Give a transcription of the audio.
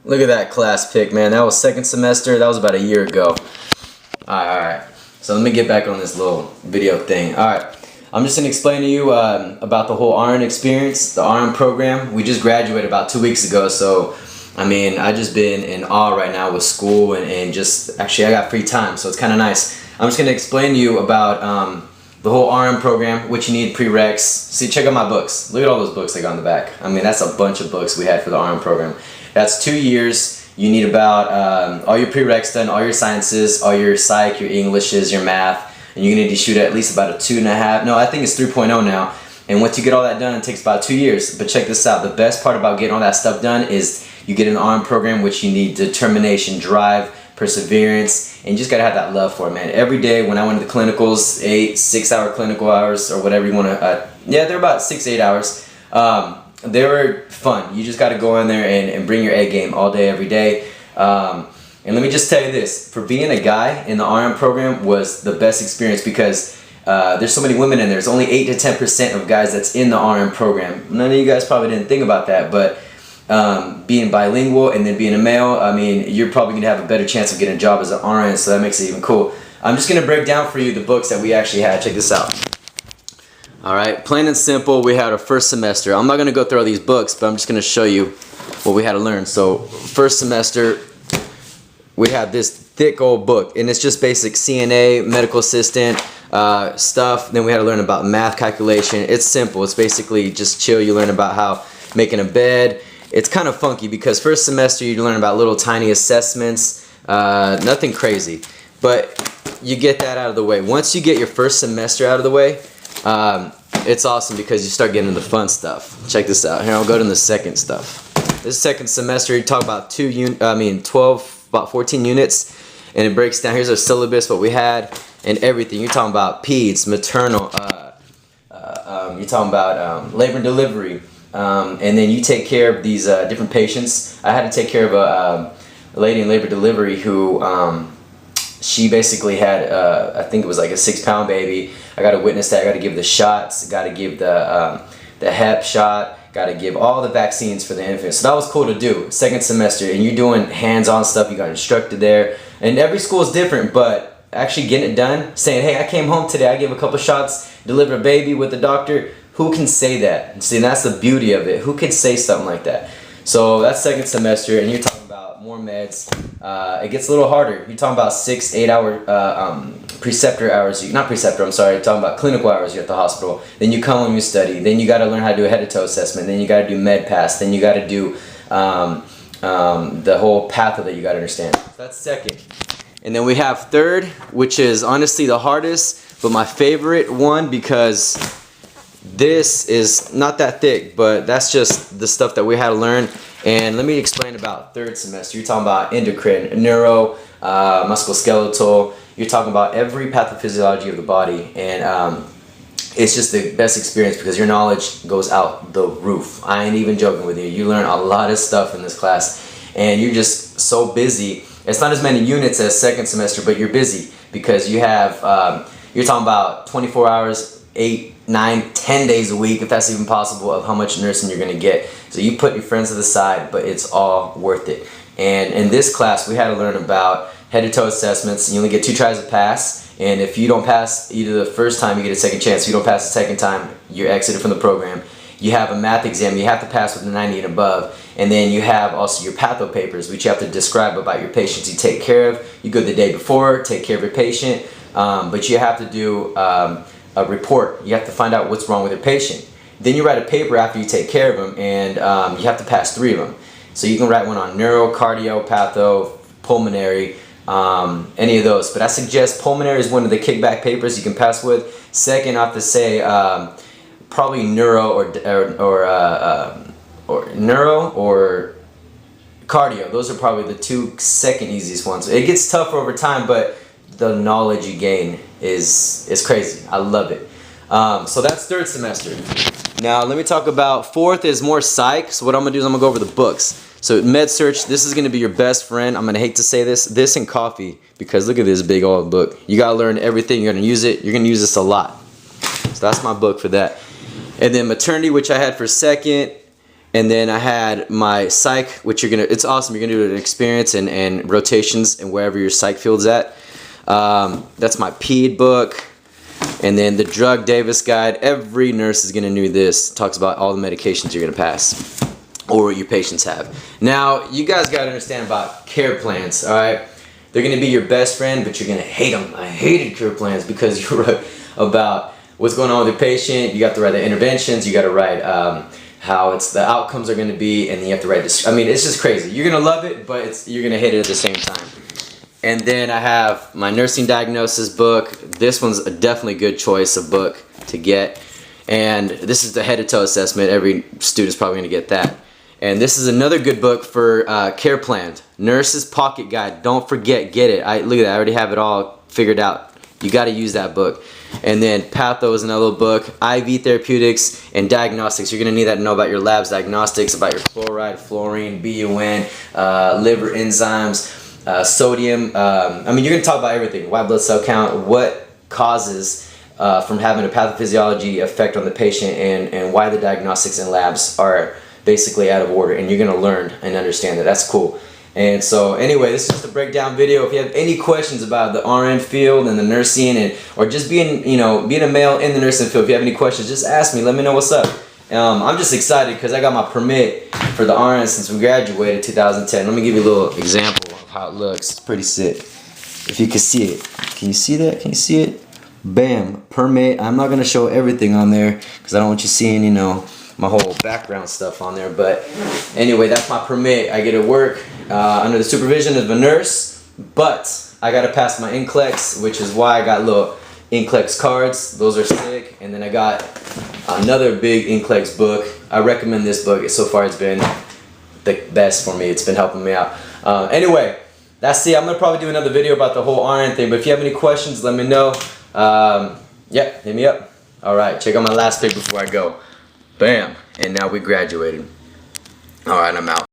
Look at that class pick, man. That was second semester. That was about a year ago. Alright. So let me get back on this little video thing. Alright. I'm just going to explain to you about the whole RN experience, the RN program. We just graduated about 2 weeks ago, so I mean, I just been in awe right now with school and just, actually I got free time, so it's kind of nice. I'm just going to explain to you about the whole RM program, what you need, prereqs. See, check out my books. Look at all those books I got on the back. I mean, that's a bunch of books we had for the RM program. That's 2 years. You need about all your prereqs done, all your sciences, all your psych, your Englishes, your math, and you're going to need to shoot at least about a 2.5. No, I think it's 3.0 now. And once you get all that done, it takes about 2 years. But check this out. The best part about getting all that stuff done is you get an RM program, which you need determination, drive, perseverance, and you just gotta have that love for it, man. Every day when I went to the clinicals, 6-hour clinical hours or whatever you want to, yeah, they're about 6-8 hours. They were fun. You just gotta go in there and bring your A game all day, every day. And let me just tell you this: for being a guy in the RM program was the best experience because there's so many women in there. There's only 8 to 10% of guys that's in the RM program. None of you guys probably didn't think about that, but being bilingual and then being a male, I mean, you're probably going to have a better chance of getting a job as an RN, so that makes it even cool. I'm just going to break down for you the books that we actually had. Check this out. Alright, plain and simple, we had our first semester. I'm not going to go through all these books, but I'm just going to show you what we had to learn. So, first semester, we had this thick old book, and it's just basic CNA, medical assistant stuff. Then we had to learn about math calculation. It's simple. It's basically just chill. You learn about how making a bed. It's kind of funky because first semester you learn about little tiny assessments, nothing crazy, but you get that out of the way. Once you get your first semester out of the way, it's awesome because you start getting into the fun stuff. Check this out. Here, I'll go to the second stuff. This second semester you talk about 12, about 14 units, and it breaks down. Here's our syllabus, what we had, and everything. You're talking about peds, maternal, you're talking about labor and delivery. And then you take care of these different patients. I had to take care of a lady in labor delivery who she basically had I think it was like a 6-pound baby. I got to witness that. I got to give the shots. Got to give the Hep shot. Got to give all the vaccines for the infant. So that was cool to do. Second semester, and you're doing hands-on stuff. You got instructed there, and every school is different, but actually getting it done, saying, hey, I came home today, I gave a couple shots, delivered a baby with the doctor. Who can say that? See, that's the beauty of it. Who can say something like that? So that's second semester, and you're talking about more meds. It gets a little harder. You're talking about 6-8 hour preceptor hours. Not preceptor, I'm sorry. You're talking about clinical hours you're at the hospital. Then you come home, you study. Then you got to learn how to do a head-to-toe assessment. Then you got to do med pass. Then you got to do the whole pathway that you got to understand. So that's second. And then we have third, which is honestly the hardest, but my favorite one because this is not that thick, but that's just the stuff that we had to learn. And let me explain about third semester. You're talking about endocrine, neuro, musculoskeletal. You're talking about every pathophysiology of the body, and it's just the best experience because your knowledge goes out the roof. I ain't even joking with you. You learn a lot of stuff in this class, and you're just so busy. It's not as many units as second semester, but you're busy because you have you're talking about 24 hours, 8, 9, 10 days a week, if that's even possible, of how much nursing you're going to get. So you put your friends to the side, but it's all worth it. And in this class, we had to learn about head-to-toe assessments. You only get 2 tries to pass, and if you don't pass either the first time, you get a second chance. If you don't pass the second time, you're exited from the program. You have a math exam you have to pass with a 90 and above, and then you have also your patho papers, which you have to describe about your patients you take care of. You go the day before, take care of your patient, but you have to do a report. You have to find out what's wrong with your patient. Then you write a paper after you take care of them, and you have to pass 3 of them. So you can write one on neuro, cardio, patho, pulmonary, any of those. But I suggest pulmonary is one of the kickback papers you can pass with. Second, I have to say probably neuro or neuro or cardio. Those are probably the 2 second easiest ones. It gets tougher over time, but the knowledge you gain is crazy. I love it. So that's third semester. Now let me talk about fourth is more psych. So what I'm gonna do is I'm gonna go over the books. So med search, this is gonna be your best friend. I'm gonna hate to say this and coffee, because look at this big old book. You gotta learn everything. You're gonna use it. You're gonna use this a lot. So that's my book for that. And then maternity, which I had for second. And then I had my psych, which it's awesome. You're gonna do an experience and rotations and wherever your psych field's at. That's my PED book. And then the Drug Davis Guide. Every nurse is gonna need this. It talks about all the medications you're gonna pass or what your patients have. Now, you guys gotta understand about care plans, all right? They're gonna be your best friend, but you're gonna hate them. I hated care plans because you wrote about what's going on with your patient. You got to write the interventions. You got to write how the outcomes are going to be, and then you have to write. I mean, it's just crazy. You're gonna love it, but you're gonna hate it at the same time. And then I have my nursing diagnosis book. This one's definitely a good choice of book to get. And this is the head to toe assessment. Every student's probably gonna get that. And this is another good book for care plans. Nurse's Pocket Guide. Don't forget, get it. Look at that. I already have it all figured out. You got to use that book. And then Patho is another book. IV therapeutics and diagnostics. You're going to need that to know about your labs, diagnostics, about your chloride, fluorine, BUN, liver enzymes, sodium. I mean, you're going to talk about everything. White blood cell count, what causes from having a pathophysiology effect on the patient, and why the diagnostics and labs are basically out of order. And you're going to learn and understand that. That's cool. And so anyway, this is just a breakdown video. If you have any questions about the RN field and the nursing, or just being a male in the nursing field, if you have any questions, just ask me. Let me know what's up. I'm just excited because I got my permit for the RN since we graduated 2010. Let me give you a little example of how it looks. It's pretty sick. If you can see it. Can you see that? Can you see it? Bam. Permit. I'm not going to show everything on there because I don't want you seeing, my whole background stuff on there. But anyway, that's my permit. I get to work under the supervision of a nurse, but I got to pass my NCLEX, which is why I got little NCLEX cards. Those are sick. And then I got another big NCLEX book. I recommend this book. So far it's been the best for me. It's been helping me out. Anyway, that's it. I'm going to probably do another video about the whole RN thing, but if you have any questions, let me know. Yeah, hit me up. Alright, check out my last pic before I go. Bam. And now we graduated. Alright, I'm out.